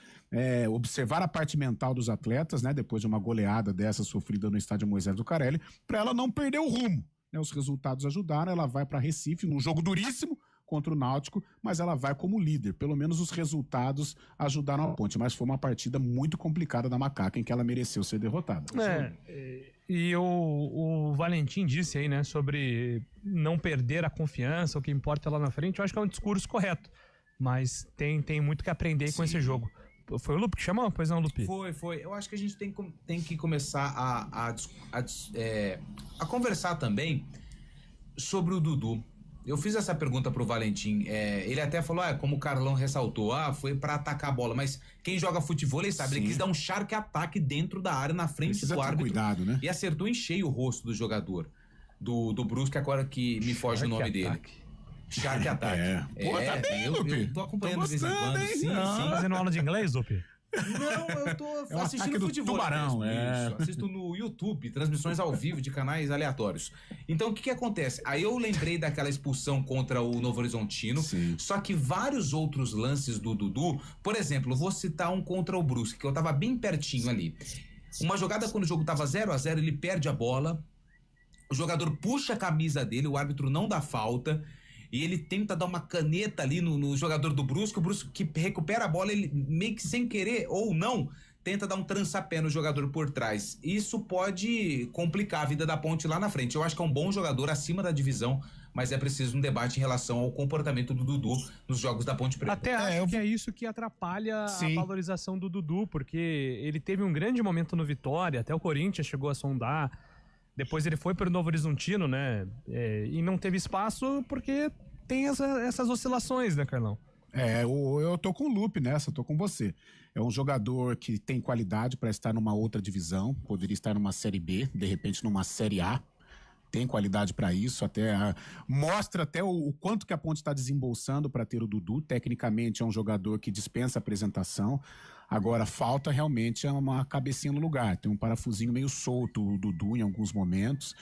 observar a parte mental dos atletas, né, depois de uma goleada dessa sofrida no estádio Moisés Lucarelli, para ela não perder o rumo, né? Os resultados ajudaram, ela vai para Recife num jogo duríssimo contra o Náutico, mas ela vai como líder. Pelo menos os resultados ajudaram a Ponte, mas foi uma partida muito complicada da Macaca, em que ela mereceu ser derrotada. E o Valentim disse aí, né, sobre não perder a confiança, o que importa é lá na frente. Eu acho que é um discurso correto, mas tem muito que aprender com esse jogo. Foi o Lupe que chamou? Pois não, Lupe? Foi. Eu acho que a gente tem que começar a conversar também sobre o Dudu. Eu fiz essa pergunta pro Valentim, ele até falou, como o Carlão ressaltou, foi pra atacar a bola, mas quem joga futebol, ele sabe, ele quis dar um charque-ataque dentro da área, na frente do árbitro, cuidado, né? E acertou em cheio o rosto do jogador, do Brusque, agora que me foge o nome dele. Charque-ataque. Tá bem, Lupe. Eu tô acompanhando de vez em quando, sim. Fazendo aula de inglês, Lupe? Não, eu tô assistindo futebol Tubarão, mesmo, assisto no YouTube, transmissões ao vivo de canais aleatórios. Então o que acontece? Aí eu lembrei daquela expulsão contra o Novo Horizontino, só que vários outros lances do Dudu, por exemplo, vou citar um contra o Brusque, que eu tava bem pertinho ali. Uma jogada quando o jogo tava 0-0, ele perde a bola, o jogador puxa a camisa dele, o árbitro não dá falta, e ele tenta dar uma caneta ali no jogador do Brusque, o Brusque que recupera a bola, ele meio que sem querer ou não, tenta dar um trançapé no jogador por trás. Isso pode complicar a vida da Ponte lá na frente. Eu acho que é um bom jogador acima da divisão, mas é preciso um debate em relação ao comportamento do Dudu nos jogos da Ponte Preta. Até acho que é isso que atrapalha a valorização do Dudu, porque ele teve um grande momento no Vitória, até o Corinthians chegou a sondar. Depois ele foi para o Novo Horizontino, né? E não teve espaço porque tem essas oscilações, né, Carlão? Eu tô com o Lupe nessa, tô com você. É um jogador que tem qualidade para estar numa outra divisão, poderia estar numa Série B, de repente numa Série A. Tem qualidade para isso, mostra até o quanto que a Ponte está desembolsando para ter o Dudu. Tecnicamente é um jogador que dispensa apresentação. Agora falta realmente uma cabecinha no lugar. Tem um parafusinho meio solto o Dudu em alguns momentos.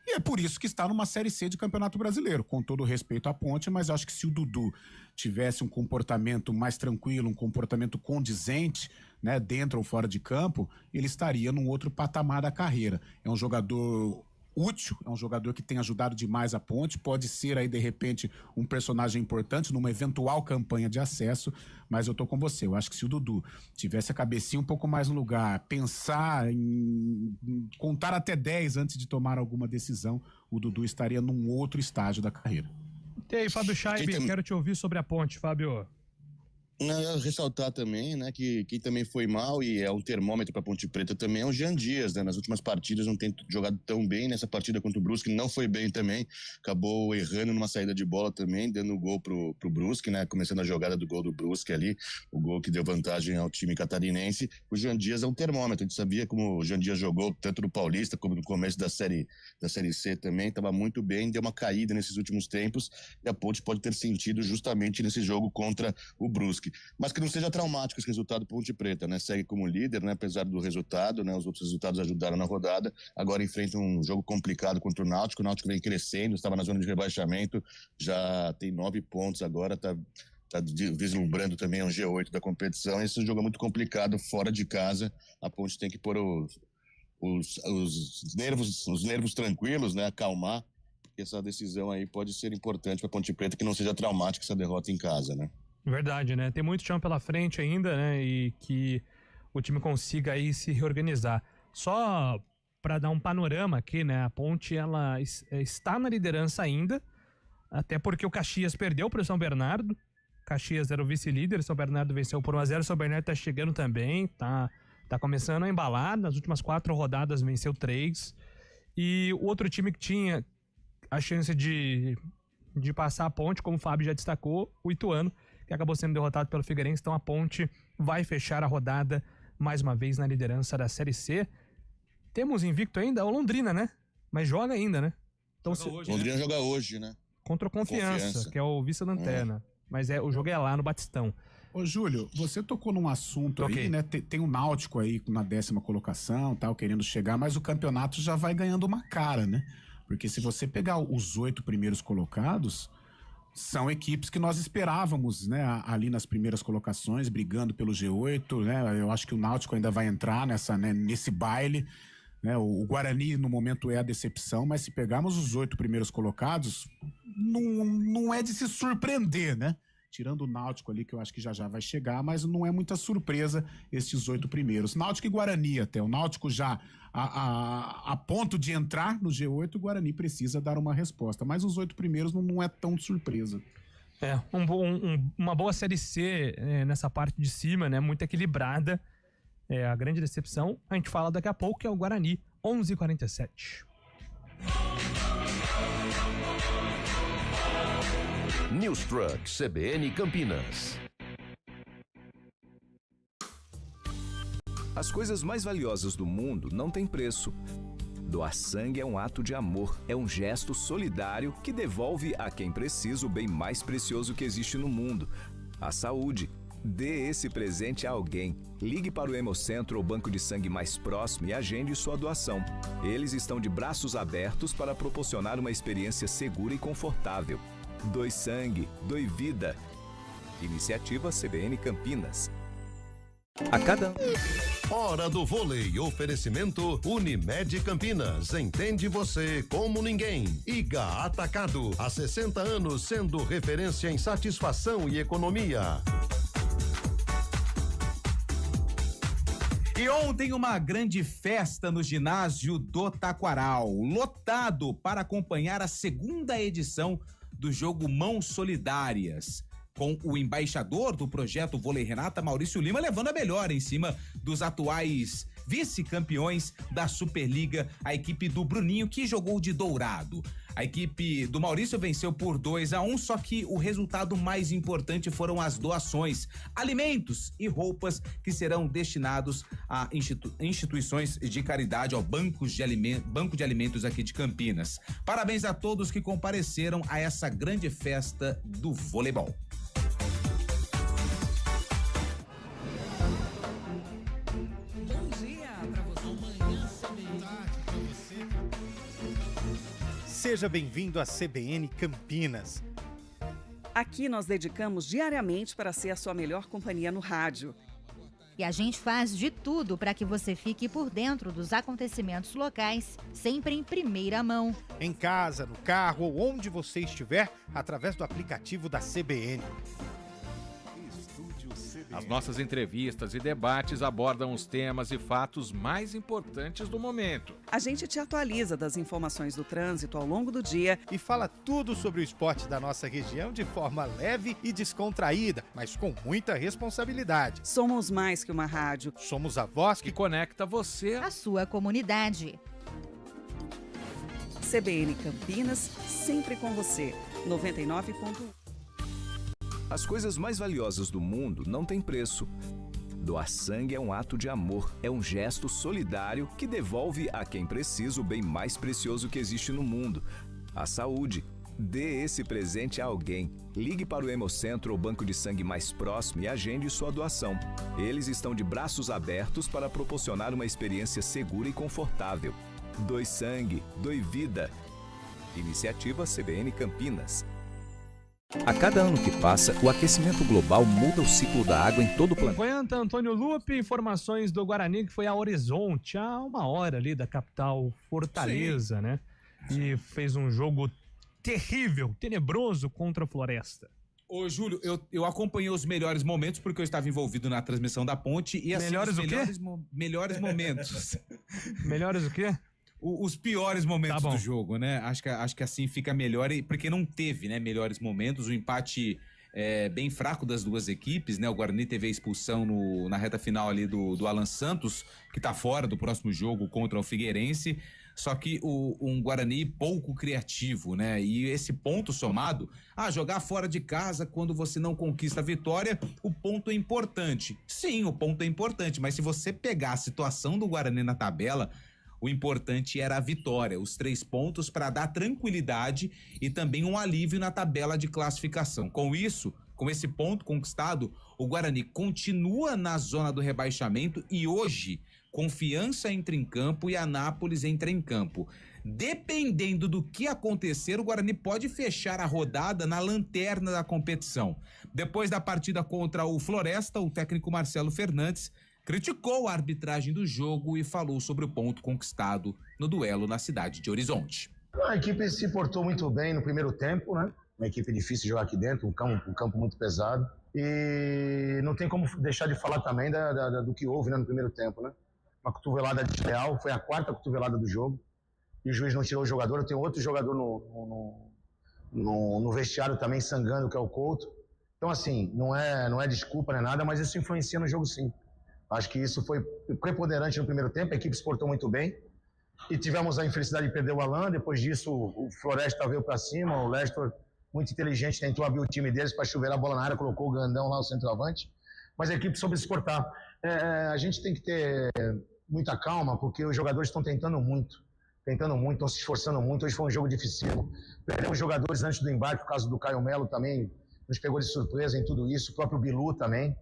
E é por isso que está numa Série C de Campeonato Brasileiro, com todo o respeito à Ponte, mas acho que se o Dudu tivesse um comportamento mais tranquilo, um comportamento condizente, né, dentro ou fora de campo, ele estaria num outro patamar da carreira. É um jogador útil, é um jogador que tem ajudado demais a Ponte, pode ser aí de repente um personagem importante numa eventual campanha de acesso, mas eu tô com você, eu acho que se o Dudu tivesse a cabecinha um pouco mais no lugar, pensar em contar até 10 antes de tomar alguma decisão, o Dudu estaria num outro estágio da carreira. E aí, Fábio Scheibe, quero te ouvir sobre a Ponte, Fábio. Não, ressaltar também, né, que quem também foi mal e é um termômetro para Ponte Preta também é o Jean Dias, né, nas últimas partidas não tem jogado tão bem, nessa partida contra o Brusque não foi bem também, acabou errando numa saída de bola também, dando o gol pro Brusque, né, começando a jogada do gol do Brusque ali, o gol que deu vantagem ao time catarinense. O Jean Dias é um termômetro, a gente sabia como o Jean Dias jogou tanto no Paulista como no começo da Série C também, estava muito bem, deu uma caída nesses últimos tempos e a Ponte pode ter sentido justamente nesse jogo contra o Brusque. Mas que não seja traumático esse resultado Ponte Preta, né? Segue como líder, né? Apesar do resultado, né? Os outros resultados ajudaram na rodada. Agora enfrenta um jogo complicado contra o Náutico. O Náutico vem crescendo, estava na zona de rebaixamento, já tem 9 pontos agora, tá vislumbrando também um G8 da competição. Esse jogo é muito complicado, fora de casa. A Ponte tem que pôr os nervos tranquilos, né? Acalmar. Porque essa decisão aí pode ser importante para Ponte Preta, que não seja traumática essa derrota em casa, né? Verdade, né? Tem muito chão pela frente ainda, né? E que o time consiga aí se reorganizar. Só para dar um panorama aqui, né? A Ponte, ela está na liderança ainda, até porque o Caxias perdeu para o São Bernardo. Caxias era o vice-líder, São Bernardo venceu por 1-0. São Bernardo tá chegando também, tá começando a embalar. Nas últimas 4 rodadas venceu 3. E o outro time que tinha a chance de passar a Ponte, como o Fábio já destacou, o Ituano, que acabou sendo derrotado pelo Figueirense. Então a Ponte vai fechar a rodada mais uma vez na liderança da Série C. Temos invicto ainda o Londrina, né? Mas joga ainda, né? Então, Londrina joga hoje, né? Contra o Confiança, que é o vice-lanterna. Mas o jogo é lá no Batistão. Ô, Júlio, você tocou num assunto aí, né? Tem o Náutico aí na 10ª colocação, tal, querendo chegar, mas o campeonato já vai ganhando uma cara, né? Porque se você pegar os 8 primeiros colocados, são equipes que nós esperávamos, né, ali nas primeiras colocações, brigando pelo G8, né? Eu acho que o Náutico ainda vai entrar nesse baile, né? O Guarani no momento é a decepção, mas se pegarmos os 8 primeiros colocados, não é de se surpreender, né? Tirando o Náutico ali, que eu acho que já vai chegar, mas não é muita surpresa estes 8 primeiros. Náutico e Guarani até. O Náutico já a ponto de entrar no G8, o Guarani precisa dar uma resposta. Mas os 8 primeiros não é tão de surpresa. Uma boa Série C nessa parte de cima, né? Muito equilibrada. A grande decepção, a gente fala daqui a pouco, que é o Guarani, 11h47. News Truck CBN Campinas. As coisas mais valiosas do mundo não têm preço. Doar sangue é um ato de amor, é um gesto solidário que devolve a quem precisa o bem mais precioso que existe no mundo, a saúde. Dê esse presente a alguém. Ligue para o Hemocentro ou banco de sangue mais próximo e agende sua doação. Eles estão de braços abertos para proporcionar uma experiência segura e confortável. Doe sangue, doe vida. Iniciativa CBN Campinas. A cada... Hora do vôlei. Oferecimento Unimed Campinas. Entende você como ninguém. Iga Atacado. Há 60 anos sendo referência em satisfação e economia. E ontem uma grande festa no ginásio do Taquaral, lotado para acompanhar a 2ª edição do jogo Mãos Solidárias, com o embaixador do projeto Vôlei Renata, Maurício Lima, levando a melhor em cima dos atuais vice-campeões da Superliga, a equipe do Bruninho, que jogou de dourado. A equipe do Maurício venceu por 2-1, só que o resultado mais importante foram as doações, alimentos e roupas que serão destinados a instituições de caridade, ao Banco de Alimentos aqui de Campinas. Parabéns a todos que compareceram a essa grande festa do voleibol. Seja bem-vindo à CBN Campinas. Aqui nós dedicamos diariamente para ser a sua melhor companhia no rádio. E a gente faz de tudo para que você fique por dentro dos acontecimentos locais, sempre em primeira mão. Em casa, no carro ou onde você estiver, através do aplicativo da CBN. As nossas entrevistas e debates abordam os temas e fatos mais importantes do momento. A gente te atualiza das informações do trânsito ao longo do dia e fala tudo sobre o esporte da nossa região de forma leve e descontraída, mas com muita responsabilidade. Somos mais que uma rádio. Somos a voz que conecta você à sua comunidade. CBN Campinas, sempre com você. 99.1. As coisas mais valiosas do mundo não têm preço. Doar sangue é um ato de amor, é um gesto solidário que devolve a quem precisa o bem mais precioso que existe no mundo, a saúde. Dê esse presente a alguém. Ligue para o Hemocentro ou banco de sangue mais próximo e agende sua doação. Eles estão de braços abertos para proporcionar uma experiência segura e confortável. Doe sangue, doe vida. Iniciativa CBN Campinas. A cada ano que passa, o aquecimento global muda o ciclo da água em todo o planeta. 50, Antônio Lupe, informações do Guarani, que foi a Horizonte, a 1 hora ali da capital Fortaleza, Sim. né? E fez um jogo terrível, tenebroso contra a Floresta. Ô, Júlio, eu acompanhei os melhores momentos porque eu estava envolvido na transmissão da Ponte e assim, melhores os melhores momentos. Melhores o quê? Os piores momentos do jogo, né? Acho que assim fica melhor, porque não teve, né, melhores momentos. O empate bem fraco das duas equipes, né? O Guarani teve a expulsão na reta final ali do Alan Santos, que tá fora do próximo jogo contra o Figueirense. Só que um Guarani pouco criativo, né? E esse ponto somado, jogar fora de casa quando você não conquista a vitória, o ponto é importante. Sim, o ponto é importante, mas se você pegar a situação do Guarani na tabela, o importante era a vitória, os 3 pontos para dar tranquilidade e também um alívio na tabela de classificação. Com isso, com esse ponto conquistado, o Guarani continua na zona do rebaixamento e hoje Confiança entra em campo e Anápolis entra em campo. Dependendo do que acontecer, o Guarani pode fechar a rodada na lanterna da competição. Depois da partida contra o Floresta, o técnico Marcelo Fernandes criticou a arbitragem do jogo e falou sobre o ponto conquistado no duelo na cidade de Horizonte. A equipe se portou muito bem no primeiro tempo, né? Uma equipe difícil de jogar aqui dentro, um campo muito pesado. E não tem como deixar de falar também do que houve, né, no primeiro tempo, né? Uma cotovelada desleal, foi a 4ª cotovelada do jogo. E o juiz não tirou o jogador. Eu tenho outro jogador no vestiário também sangrando, que é o Couto. Então, assim, não é desculpa, não é nada, mas isso influencia no jogo, sim. Acho que isso foi preponderante no primeiro tempo, a equipe se portou muito bem. E tivemos a infelicidade de perder o Alan, depois disso o Floresta veio para cima, o Lester, muito inteligente, tentou abrir o time deles para chuveirar a bola na área, colocou o Gandão lá, o centroavante. Mas a equipe soube se portar. A gente tem que ter muita calma, porque os jogadores estão tentando muito, estão se esforçando muito. Hoje foi um jogo difícil. Perdemos jogadores antes do embarque, o caso do Caio Melo também nos pegou de surpresa em tudo isso, o próprio Bilu também.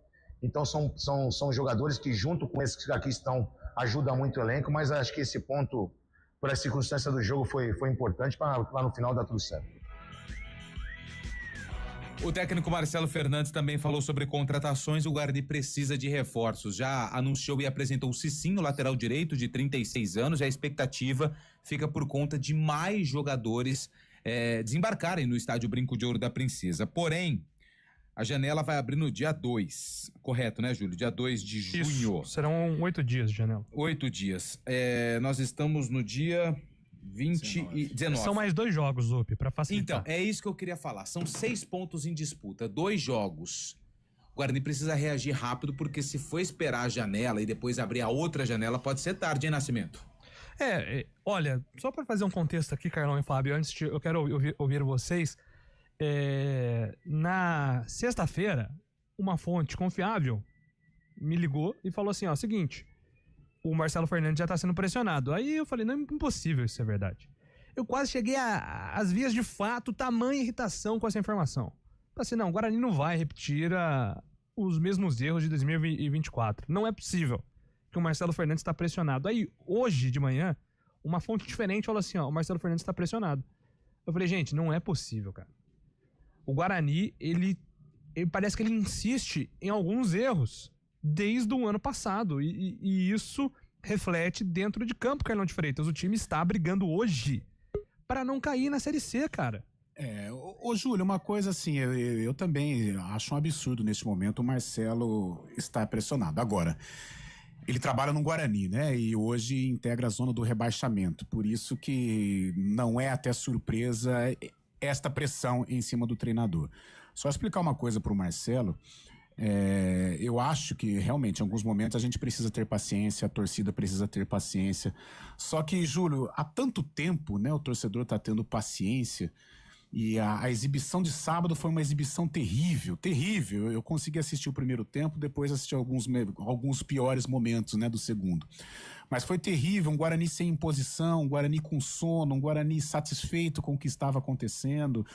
Então são jogadores que, junto com esses que aqui estão, ajudam muito o elenco, mas acho que esse ponto, por essa circunstância do jogo, foi importante para lá no final dar tudo certo. O técnico Marcelo Fernandes também falou sobre contratações. O Guarani precisa de reforços. Já anunciou e apresentou o Cicinho, lateral direito, de 36 anos. E a expectativa fica por conta de mais jogadores desembarcarem no estádio Brinco de Ouro da Princesa. Porém, a janela vai abrir no dia 2. Correto, né, Júlio? Dia 2 de junho. Isso, serão 8 dias de janela. 8 dias. Nós estamos no dia 20 e 19. São mais 2 jogos, Lupe, para facilitar. Então, é isso que eu queria falar. São 6 pontos em disputa, 2 jogos. O Guarani precisa reagir rápido, porque se for esperar a janela e depois abrir a outra janela, pode ser tarde, hein, Nascimento? Olha, só para fazer um contexto aqui, Carlão e Fábio, eu quero ouvir vocês. Na sexta-feira, uma fonte confiável me ligou e falou assim, seguinte, o Marcelo Fernandes já tá sendo pressionado. Aí eu falei, não, é impossível isso ser verdade. Eu quase cheguei às vias de fato, tamanha irritação com essa informação. Falei assim, não, o Guarani não vai repetir os mesmos erros de 2024. Não é possível que o Marcelo Fernandes está pressionado. Aí, hoje de manhã, uma fonte diferente falou assim, o Marcelo Fernandes está pressionado. Eu falei, gente, não é possível, cara. O Guarani, ele parece que ele insiste em alguns erros desde o ano passado. E isso reflete dentro de campo, Carlão de Freitas. O time está brigando hoje para não cair na Série C, cara. Júlio, uma coisa assim, eu também acho um absurdo neste momento o Marcelo estar pressionado. Agora, ele trabalha no Guarani, né? E hoje integra a zona do rebaixamento. Por isso que não é até surpresa esta pressão em cima do treinador. Só explicar uma coisa pro Marcelo. Eu acho que realmente em alguns momentos a gente precisa ter paciência, a torcida precisa ter paciência. Só que, Júlio, há tanto tempo, né, o torcedor tá tendo paciência. E a exibição de sábado foi uma exibição terrível. Eu consegui assistir o primeiro tempo, depois assisti alguns piores momentos, né, do segundo. Mas foi terrível, um Guarani sem imposição, um Guarani com sono, um Guarani satisfeito com o que estava acontecendo.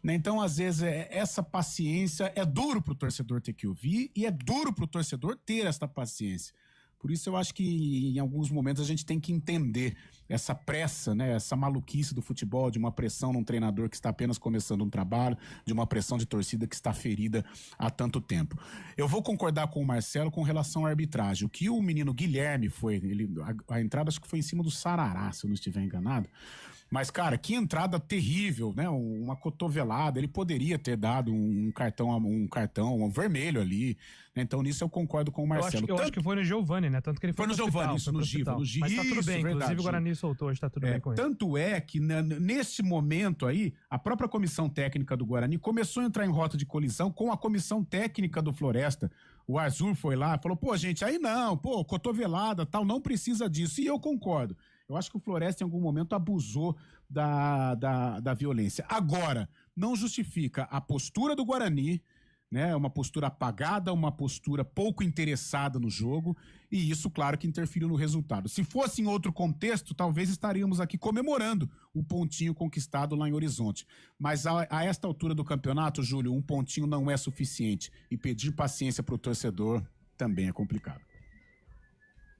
Né? Então, às vezes, essa paciência é duro pro torcedor ter que ouvir e é duro pro torcedor ter essa paciência. Por isso eu acho que em alguns momentos a gente tem que entender essa pressa, né, essa maluquice do futebol, de uma pressão num treinador que está apenas começando um trabalho, de uma pressão de torcida que está ferida há tanto tempo. Eu vou concordar com o Marcelo com relação à arbitragem. O que o menino Guilherme a entrada acho que foi em cima do Sarará, se eu não estiver enganado. Mas, cara, que entrada terrível, né? Uma cotovelada. Ele poderia ter dado um cartão vermelho ali. Né? Então, nisso eu concordo com o Marcelo. Eu acho que foi no Giovani, né? Tanto que ele foi no Giovani, isso, no Giva. Mas tá tudo bem, inclusive o Guarani soltou, hoje tá tudo bem com ele. Tanto é que, nesse momento aí, a própria comissão técnica do Guarani começou a entrar em rota de colisão com a comissão técnica do Floresta. O Azul foi lá e falou, gente, aí não, cotovelada, tal, não precisa disso. E eu concordo. Eu acho que o Floresta, em algum momento, abusou da violência. Agora, não justifica a postura do Guarani, né? Uma postura apagada, uma postura pouco interessada no jogo, e isso, claro, que interferiu no resultado. Se fosse em outro contexto, talvez estaríamos aqui comemorando o pontinho conquistado lá em Horizonte. Mas a esta altura do campeonato, Júlio, um pontinho não é suficiente. E pedir paciência para o torcedor também é complicado.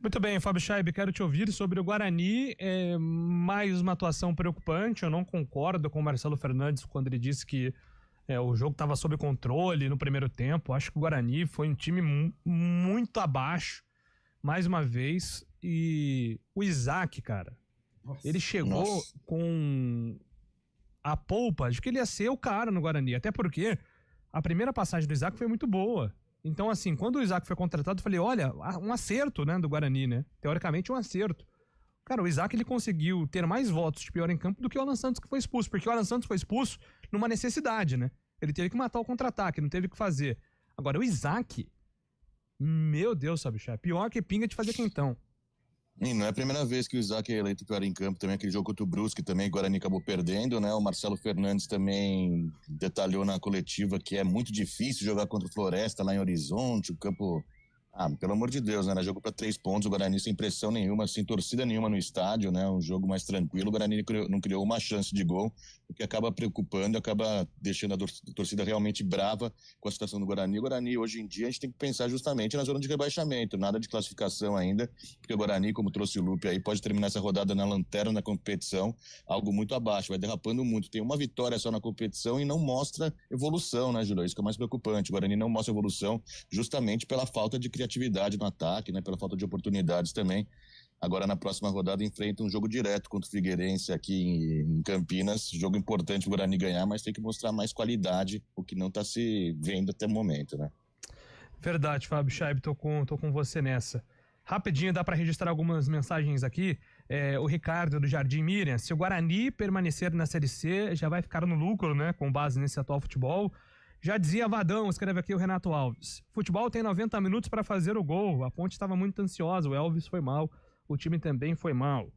Muito bem, Fábio Scheib, quero te ouvir sobre o Guarani. Mais uma atuação preocupante. Eu não concordo com o Marcelo Fernandes quando ele disse que o jogo estava sob controle no primeiro tempo. Acho que o Guarani foi um time muito abaixo, mais uma vez. E o Isaac, cara, ele chegou com a polpa de que ele ia ser o cara no Guarani. Até porque a primeira passagem do Isaac foi muito boa. Então, assim, quando o Isaac foi contratado, eu falei, olha, um acerto, né, do Guarani, né? Teoricamente, um acerto. Cara, o Isaac, ele conseguiu ter mais votos de pior em campo do que o Alan Santos, que foi expulso. Porque o Alan Santos foi expulso numa necessidade, né? Ele teve que matar o contra-ataque, não teve o que fazer. Agora, o Isaac, meu Deus, sabe, chefe, pior que pinga de fazer quentão. E não é a primeira vez que o Isaac é eleito pior em campo, também aquele jogo contra o Brusque, também o Guarani acabou perdendo, né? O Marcelo Fernandes também detalhou na coletiva que é muito difícil jogar contra o Floresta lá em Horizonte, o campo... pelo amor de Deus, né? Jogo para 3 pontos, o Guarani sem pressão nenhuma, sem torcida nenhuma no estádio, né? Um jogo mais tranquilo, o Guarani não criou uma chance de gol, o que acaba preocupando, acaba deixando a torcida realmente brava com a situação do Guarani. O Guarani, hoje em dia, a gente tem que pensar justamente na zona de rebaixamento, nada de classificação ainda, porque o Guarani, como trouxe o Lupe aí, pode terminar essa rodada na lanterna da competição, algo muito abaixo, vai derrapando muito. Tem uma vitória só na competição e não mostra evolução, né, Júlio? Isso que é mais preocupante. O Guarani não mostra evolução justamente pela falta de criatividade no ataque, né, pela falta de oportunidades também. Agora, na próxima rodada, enfrenta um jogo direto contra o Figueirense aqui em Campinas. Jogo importante o Guarani ganhar, mas tem que mostrar mais qualidade, o que não está se vendo até o momento, né? Verdade, Fábio Scheib, tô com você nessa. Rapidinho, dá para registrar algumas mensagens aqui. O Ricardo do Jardim Miriam, se o Guarani permanecer na Série C, já vai ficar no lucro, né, com base nesse atual futebol. Já dizia Vadão, escreve aqui o Renato Alves. Futebol tem 90 minutos para fazer o gol. A Ponte estava muito ansiosa, o Elvis foi mal, o time também foi mal.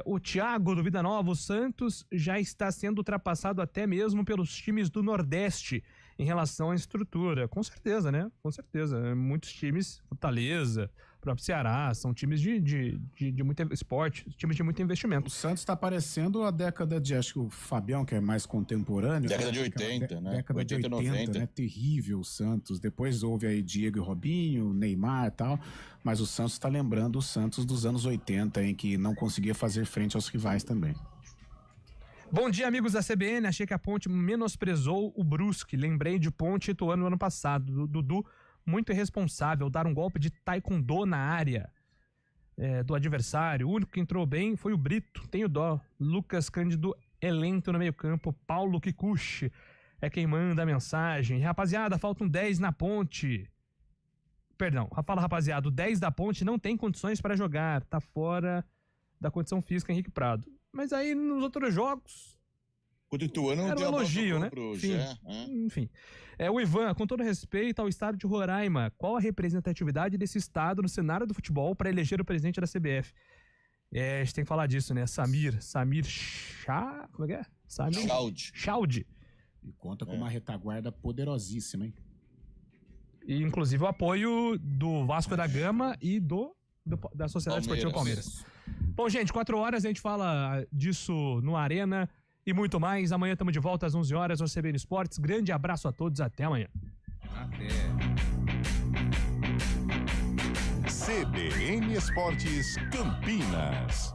O Thiago do Vida Nova, o Santos já está sendo ultrapassado até mesmo pelos times do Nordeste em relação à estrutura. Com certeza, né? Com certeza. Muitos times, Fortaleza, próprio Ceará, são times de muito esporte, times de muito investimento. O Santos está parecendo a década de, acho que o Fabião, que é mais contemporâneo. Década de 80, né? Década de 80, 90. né? Terrível o Santos. Depois houve aí Diego e Robinho, Neymar e tal, mas o Santos está lembrando o Santos dos anos 80, em que não conseguia fazer frente aos rivais também. Bom dia, amigos da CBN. Achei que a Ponte menosprezou o Brusque. Lembrei de Ponte e Ituano no ano passado. Dudu, muito irresponsável, dar um golpe de taekwondo na área do adversário. O único que entrou bem foi o Brito. Tenho dó. Lucas Cândido é lento no meio campo. Paulo Kikuchi é quem manda a mensagem. Rapaziada, faltam 10 na Ponte. Perdão, fala rapaziada, o 10 da Ponte não tem condições para jogar. Tá fora da condição física, Henrique Prado. Mas aí nos outros jogos... O Ituano era um elogio, né? Enfim. O Ivan, com todo respeito ao estado de Roraima, qual a representatividade desse estado no cenário do futebol para eleger o presidente da CBF? A gente tem que falar disso, né? Samir Chá... Como é que é? Samir Chaldi. E conta com uma retaguarda poderosíssima, hein? E, inclusive, o apoio do Vasco da Gama e da Sociedade Esportiva Palmeiras. Bom, gente, 4 horas a gente fala disso no Arena e muito mais. Amanhã estamos de volta às 11 horas no CBN Esportes. Grande abraço a todos, até amanhã. Até. CBN Esportes Campinas.